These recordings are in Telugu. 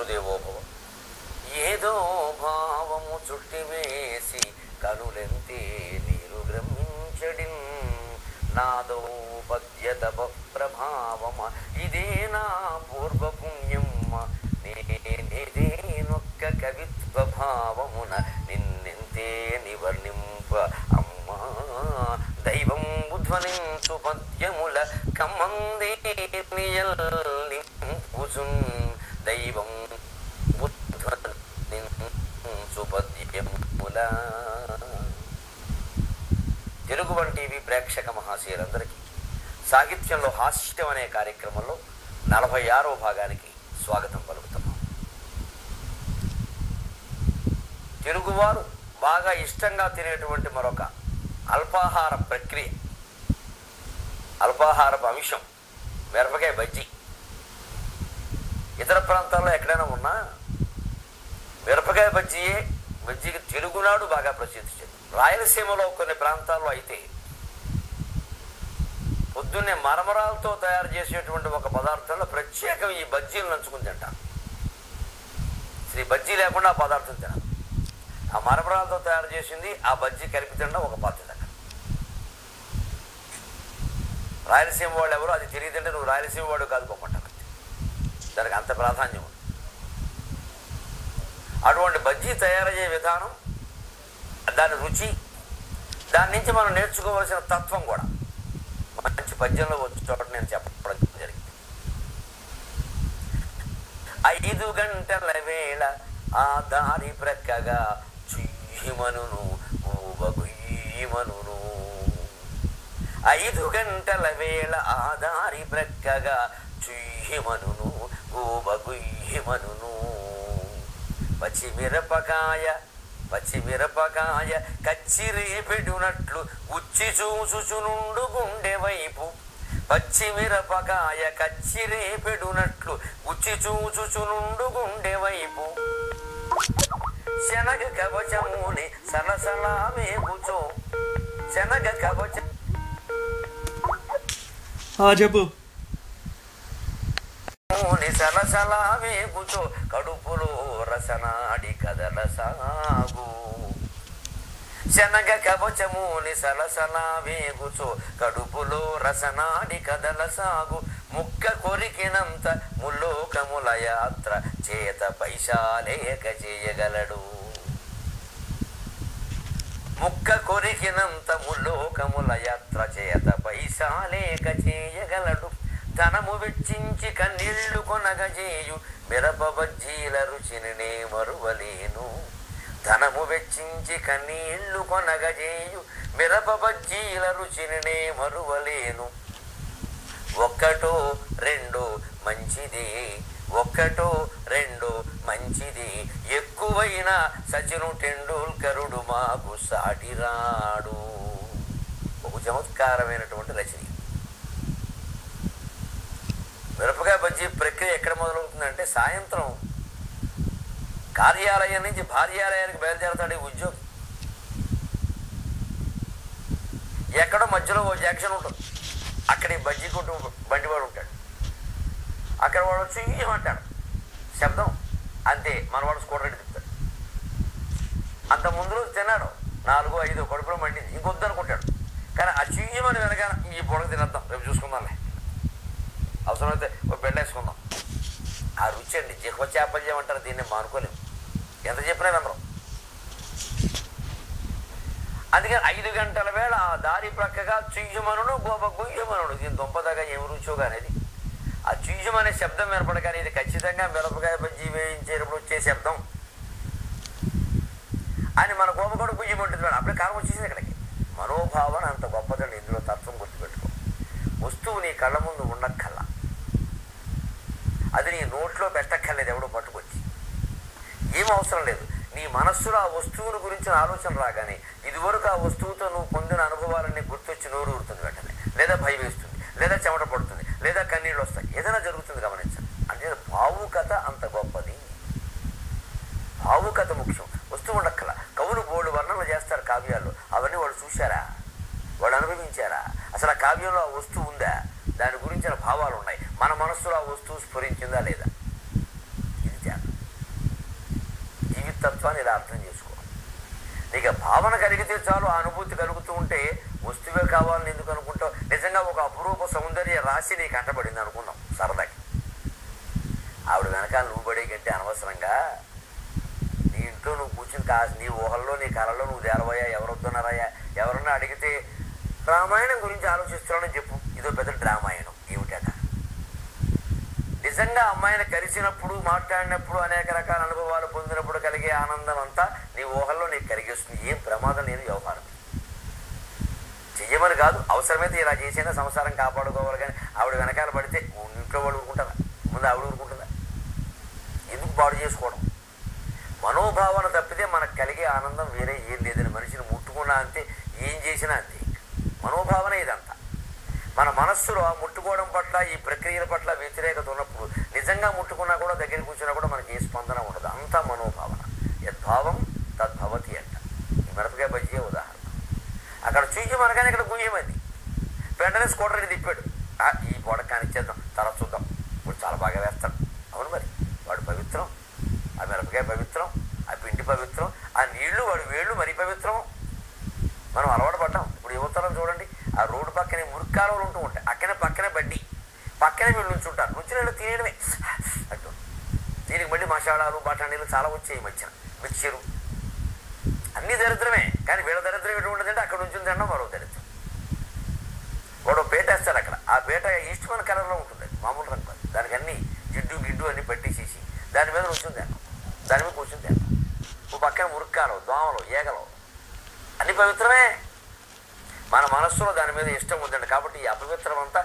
మాతృదేవోభవ. ఏదో భావము చుట్టివేసి కనులెంతే నీరు గ్రమించడిన్ నాదో పద్యతప ప్రభావమ ఇదే నా పూర్వపుణ్యమ్మ నేనేదేనొక్క కవిత్వ భావమున నిన్నెంతే నివర్ణింప అమ్మా దైవం ఉధ్వనించు పద్యముల కమ్మందే నియల్నింపుచున్ దైవం ఉధ్వనించు పద్యముల. తెలుగు వన్ టీవీ ప్రేక్షక మహాశయులందరికీ సాహిత్యంలో హాస్యం అనే కార్యక్రమంలో 46వ భాగానికి స్వాగతం పలుకుతున్నాం. తెలుగువారు బాగా ఇష్టంగా తినేటువంటి మరొక అల్పాహార ప్రక్రియ, అల్పాహారపు అంశం మిరపకాయ బజ్జీ. ఇతర ప్రాంతాల్లో ఎక్కడైనా ఉన్నా మిరపకాయ బజ్జీకి తెలుగునాడు బాగా ప్రసిద్ధి చెంది. రాయలసీమలో కొన్ని ప్రాంతాల్లో అయితే పొద్దున్నే మరమరాలతో తయారు చేసేటువంటి ఒక పదార్థంలో ప్రత్యేకం ఈ బజ్జీలు నంచుకుని తింటారు. శ్రీ బజ్జీ లేకుండా ఆ పదార్థం తినాలి. ఆ మరమరాలతో తయారు చేసింది ఆ బజ్జీ కలిపి తినడం ఒక పద్ధతి. రాయలసీమ వాళ్ళు ఎవరు అది తెలియదంటే నువ్వు రాయలసీమ వాడు కాదుకోమంటారు. దానికి అంత ప్రాధాన్యం ఉంది. అటువంటి బజ్జీ తయారయ్యే విధానం, దాని రుచి, దాని నుంచి మనం నేర్చుకోవలసిన తత్వం కూడా మంచి పద్యంలో వచ్చే చోట నేను చెప్పడం జరిగింది. 5 గంటల వేళ ఆ దారి ప్రక్కగా చుయ్యమనును ఊబగుయ్యమనును 5 గంటల వేళ ఆ దారి ప్రక్కగా చుయ్యమనును ఊబగుయ్యమనును పచ్చిమిరపకాయ కచ్చిరేపెడునట్లు గుచ్చి చూచుచునుండు గుండె వైపు. పచ్చిమిరపకాయ కచ్చిరేపెడునట్లు గుచ్చి చూచుచునుండు గుండె వైపు. శనగ కవచముని సలసలా వేగుచో శనగ కవచం చెప్పు సలసలా వేగుచో కడుపులో రసనాడి కదల సాగు. శనగ కవచముని సలసలా వేగుచో కడుపులో రసనాడి కదల సాగు. ముక్క కొరికినంత ముల్లోకముల యాత్ర చేత పైశాలేక చేయగలడు. ముక్క కొరికినంత ముల్లోకముల యాత్ర చేత పైశాలేక చేయగలడు. ధనము వెచ్చించి కన్నీళ్లు కొనగజేయు మిరప బజ్జీల రుచిని మరువలేను. ధనము వెచ్చించి కన్నీళ్లు కొనగజేయు మిరప బజ్జీల రుచిని మరువలేను. ఒక్కటో రెండో మంచిది ఎక్కువైన సచిన్ టెండూల్కరుడు మాకు సాటిరాడు. ఒక చమత్కారమైనటువంటి రచన. మిరపకాయ బజ్జీ ప్రక్రియ ఎక్కడ మొదలవుతుందంటే సాయంత్రం కార్యాలయం నుంచి భార్యాలయానికి బయలుదేరతాడు ఈ ఉద్యోగి. ఎక్కడో మధ్యలో ఓ జంక్షన్ ఉంటుంది. అక్కడ ఈ బజ్జీ కొట్టు బండివాడు ఉంటాడు. అక్కడ వాడు వచ్చి ఏమంటాడు శబ్దం అంతే, మనవాడు స్కూటర్ తిప్పుతాడు. అంత ముందు రోజు తిన్నాడు 4-5 కడుపులో మండింది, ఇంకొద్దు అనుకుంటాడు. కానీ ఆ చెయ్యమని వెనక ఈ బుడగ తినేద్దాం, రేపు చూసుకుందాంలే, అవసరమైతే ఒక బెడ్ వేసుకుందాం. ఆ రుచి అండి జిహ్వ చాపల్యం అంటారు. దీన్ని మానుకోలేము, ఎంత చెప్పినా వినరు. అందుకని 5 గంటల వేళ ఆ దారి ప్రక్కగా చుయ్యమనుడు గుయ్యమనుడు. దీని దొంపదాగా ఏమి రుచో అనేది ఆ చుయ్యం అనే శబ్దం వినపడగానే ఇది ఖచ్చితంగా మిరపకాయ బజ్జీ వేయించేటప్పుడు వచ్చే శబ్దం అని మన గోపగొడ గుయ్యమంటుంది. అప్పుడే కాలం వచ్చేసింది ఇక్కడికి. మనోభావన అంత గొప్పదండి. ఇందులో తత్వం గుర్తుపెట్టుకో. వస్తువు నీ కళ్ళ ముందు ఉండక్కల్లా, అది నీ నోట్లో పెట్టక్కర్లేదు ఎవడో పట్టుకొచ్చి. ఏం అవసరం లేదు. నీ మనస్సులో ఆ వస్తువుని గురించిన ఆలోచన రాగానే ఇదివరకు ఆ వస్తువుతో నువ్వు పొందిన అనుభవాలన్నీ గుర్తొచ్చి నోరు ఊరుతుంది వెంటనే, లేదా భయం వేస్తుంది, లేదా చెమట పడుతుంది, లేదా కన్నీళ్ళు వస్తాయి, ఏదైనా జరుగుతుంది. గమనించండి. అంటే భావుకత అంత గొప్పది. భావుకత ముఖ్యం. వస్తువు ఉండక్కల. కవులు బోర్డు వర్ణనలు చేస్తారు కావ్యాల్లో. అవన్నీ వాళ్ళు చూశారా, వాళ్ళు అనుభవించారా? అసలు ఆ కావ్యంలో ఆ వస్తువు ఉందా? దాని గురించిన భావాలు ఉన్నాయి. మన మనస్సులో ఆ వస్తువు స్ఫురించిందా లేదా? ఇది చేత తత్వాన్ని ఇలా అర్థం చేసుకో. నీకు భావన కలిగితే చాలు, ఆ అనుభూతి కలుగుతూ ఉంటే వస్తువే కావాలని ఎందుకు అనుకుంటావు? నిజంగా ఒక అపురూప సౌందర్య రాశి నీకు అంటబడింది అనుకున్నాం సరదాకి, ఆవిడ వెనకాల నువ్వు పడే కంటే అనవసరంగా నీ ఇంట్లో నువ్వు కూర్చుని నీ ఊహల్లో నీ కళలో నువ్వు తేలవయ్యా, ఎవరు వస్తున్నారయ్యా, ఎవరన్నా అడిగితే రామాయణం గురించి ఆలోచిస్తున్నానని చెప్పు. ఇదో పెద్ద డ్రామాయణం ఏమిటట. నిజంగా అమ్మాయిని కలిసినప్పుడు, మాట్లాడినప్పుడు, అనేక రకాల అనుభవాలు పొందినప్పుడు కలిగే ఆనందం అంతా నీ ఊహల్లో నీకు కలిగేస్తుంది. ఏం ప్రమాదం లేదు వ్యవహారం. చెయ్యమని కాదు, అవసరమైతే ఇలా చేసినా సంసారం కాపాడుకోవాలి. కానీ ఆవిడ వెనకాల పడితే ఇంట్లో వాళ్ళు ఊరుకుంటారా? ముందు ఆవిడ ఊరుకుంటుందా? ఎందుకు పాడు చేసుకోవడం? మనోభావన తప్పితే మనకు కలిగే ఆనందం వేరే ఏం లేదని మనిషిని ముట్టుకున్నా అంతే, ఏం చేసినా అంతే. మనోభావన ఇదంతా. మన మనస్సులో ముట్టుకోవడం పట్ల, ఈ ప్రక్రియల పట్ల వ్యతిరేకత ఉన్నప్పుడు నిజంగా ముట్టుకున్నా కూడా, దగ్గర కూర్చున్నా కూడా మనకి ఏ స్పందన ఉండదు. అంతా మనోభావన. యద్భావం తద్భవతి అంట. ఈ మిరపకాయ బజ్జీయే ఉదాహరణ. అక్కడ చూసి మనకని ఇక్కడ గుయ్యమైంది. వెంటనే స్కూటర్ని తిప్పాడు. ఈ పొడ కానిచ్చేద్దాం, తర్వాత చూద్దాం. ఇప్పుడు చాలా బాగా వేస్తాడు. అవును మరి, వాడు పవిత్రం, ఆ మిరపకాయ పవిత్రం, ఆ పిండి పవిత్రం, ఆ నీళ్లు వాడు వేళ్ళు మరీ పవిత్రం. మనం అలవాటు పడ్డాం. ఇప్పుడు యువతరం చూడండి, ఆ రోడ్డు పక్కనే మురికాలువలు ఉంటూ ఉంటాయి, పక్కనే బడ్డీ, పక్కనే వీళ్ళు నుంచుంటారు. నుంచి నీళ్ళు తినేయడమే అటు. దీనికి మళ్ళీ మసాలాలు, బఠానీలు చాలా వచ్చాయి ఈ మధ్యన, మిక్చరు, అన్నీ దరిద్రమే. కానీ వీళ్ళ దరిద్రం ఎటు ఉండదంటే అక్కడ నుంచి తినడం మరో దరిద్రం. వాడు పేట వేస్తాడు అక్కడ. ఆ పేట ఈస్ట్మన్ కలర్లో ఉంటుంది, మామూలు రంగు. దానికి అన్ని జిడ్డు గిడ్డు అన్ని పట్టేసేసి దాని మీద నుంచుని తిన్నాం, దాని మీద కూర్చుని తిన్నాం. ఓ పక్కన మురుక్కాలు, దోమలు, ఏగలు, అన్ని పవిత్రమే. మన మనస్సులో దాని మీద ఇష్టం ఉందండి. కాబట్టి ఈ అపవిత్రం అంతా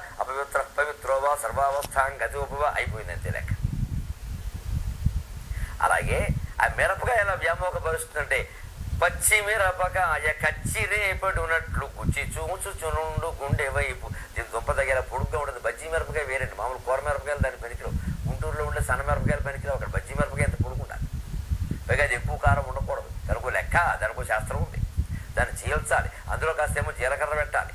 పవిత్రోవా సర్వావస్థాం గతివా అయిపోయింది అంతే లెక్క. అలాగే ఆ మిరపకాయ ఎలా వ్యామోహపరుస్తుందంటే, పచ్చి మిరపకాయ కచ్చి రేపడునట్లు గుచ్చి చూచుచునుండు గుండె వైపు. దీని దుంప దగ్గర పొడుగ్గా ఉంటుంది. బజ్జీ మిరపకాయ వేరండి, మామూలు కూర మిరపకాయలు దాని పనికిరావు. గుంటూరులో ఉండే సన్న మిరపకాయలు పనికిరావు. అక్కడ బజ్జీ మిరపకాయ ఎంత పొడుగుండాలి. పైగా అది ఎక్కువ కారం ఉండకూడదు. దానికో లెక్క, దానికో శాస్త్రం ఉంది. దాన్ని చీల్చాలి, అందులో కాస్తేమో జీలకర్ర పెట్టాలి.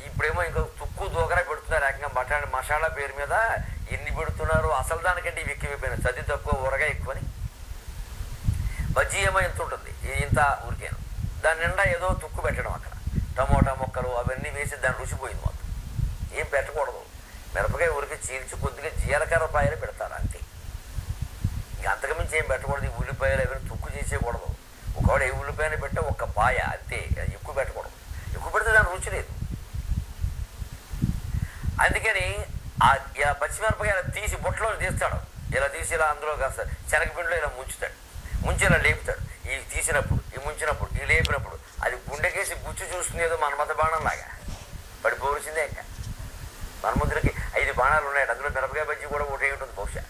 ఇప్పుడేమో ఇంకా తుక్కు దూకరా పెడుతున్నారు ఏకంగా. మసాలా పేరు మీద ఎన్ని పెడుతున్నారు. అసలు దానికంటే ఇవి ఎక్కువైపోయినాయి. చది తక్కువ, ఊరగా ఎక్కువని. బజ్జీ ఏమో ఎంత ఉంటుంది, ఇంత ఊరికేను. దాని నిండా ఏదో తుక్కు పెట్టడం, అక్కడ టమోటా ముక్కలు అవన్నీ వేసి దాన్ని రుచిపోయింది మొత్తం. ఏం పెట్టకూడదు. మిరపకాయ ఊరికి చీల్చి కొద్దిగా జీలకర్ర పాయలు పెడతారు అంతే. ఇంకా అంతకుమించి ఏం పెట్టకూడదు. ఈ ఉల్లిపాయలు అవన్నీ తుక్కు చేసేయకూడదు. ఒకవేళ ఏ ఉల్లిపాయని పెట్టే ఒక్క పాయ అంతే, ఎక్కువ పెట్టకూడదు. ఎక్కువ పెడితే దాని రుచి లేదు. అందుకని ఇలా పచ్చిమిరపకాయ తీసి బుట్టలో తీస్తాడు. ఇలా తీసి ఇలా అందులో కాస్త శనగపిండిలో ఇలా ముంచుతాడు. ముంచి ఇలా లేపుతాడు. ఈ తీసినప్పుడు, ఈ ముంచినప్పుడు, ఈ లేపినప్పుడు అది గుండెకేసి గుచ్చి చూస్తుంది. ఏదో మన్మథ బాణం లాగా పడిపోవలసిందే. ఇంకా మన్మధుడికి 5 బాణాలు ఉన్నాయి. అందులో మిరపకాయ బజ్జీ కూడా ఒకటి ఉంటుంది బహుశా.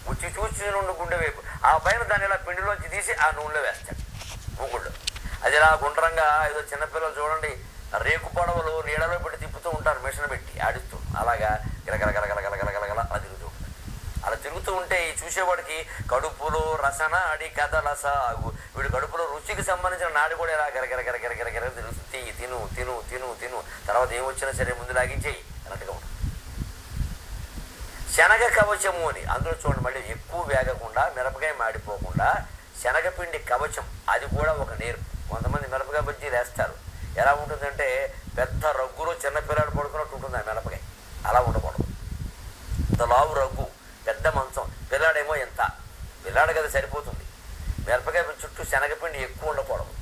గుచ్చి చూసి నుండి గుండె వైపు, ఆ పైన దాన్ని ఇలా పిండిలోంచి తీసి ఆ నూనెలో వేస్తాడు, మూగుళ్ళు. అది ఇలా గుండ్రంగా ఏదో చిన్నపిల్లలు చూడండి, రేకు పొడవలు నీడలో పెట్టి తిప్పుతూ ఉంటారు, మిషన్ పెట్టి ఆడిస్తూ. అలాగా గిలగలగలగలగలగలగల అలా తిరుగుతూ ఉంటుంది. అలా తిరుగుతూ ఉంటే ఈ చూసేవాడికి కడుపులో రసన అడి కథల సాగు. వీడి కడుపులో రుచికి సంబంధించిన నాడి కూడా ఇలా గరగరగరగరగర తిరుగుతుంది. తిను తిను తిను తిను, తర్వాత ఏమొచ్చినా సరే ముందు లాగించేయి అన్నట్టుగా ఉంటుంది. శనగ కవచము అని అందులో చూడండి, మళ్ళీ ఎక్కువ వేగకుండా, మిరపకాయ మాడిపోకుండా శనగపిండి కవచం, అది కూడా ఒక నేర్పు. కొంతమంది మిరపకాయ బజ్జీలు వేస్తారు. ఎలా ఉంటుందంటే పెద్ద రగ్గులో చిన్నపిల్లాడు పడుకున్నట్టు ఉంటుంది ఆ మిరపకాయ. అలా ఉండకూడదు. ఇంత లావు రగ్గు, పెద్ద మంచం, పిల్లాడేమో ఎంత, పిల్లాడు కదా సరిపోతుంది. మిరపకాయ చుట్టూ శనగపిండి ఎక్కువ ఉండకూడదు.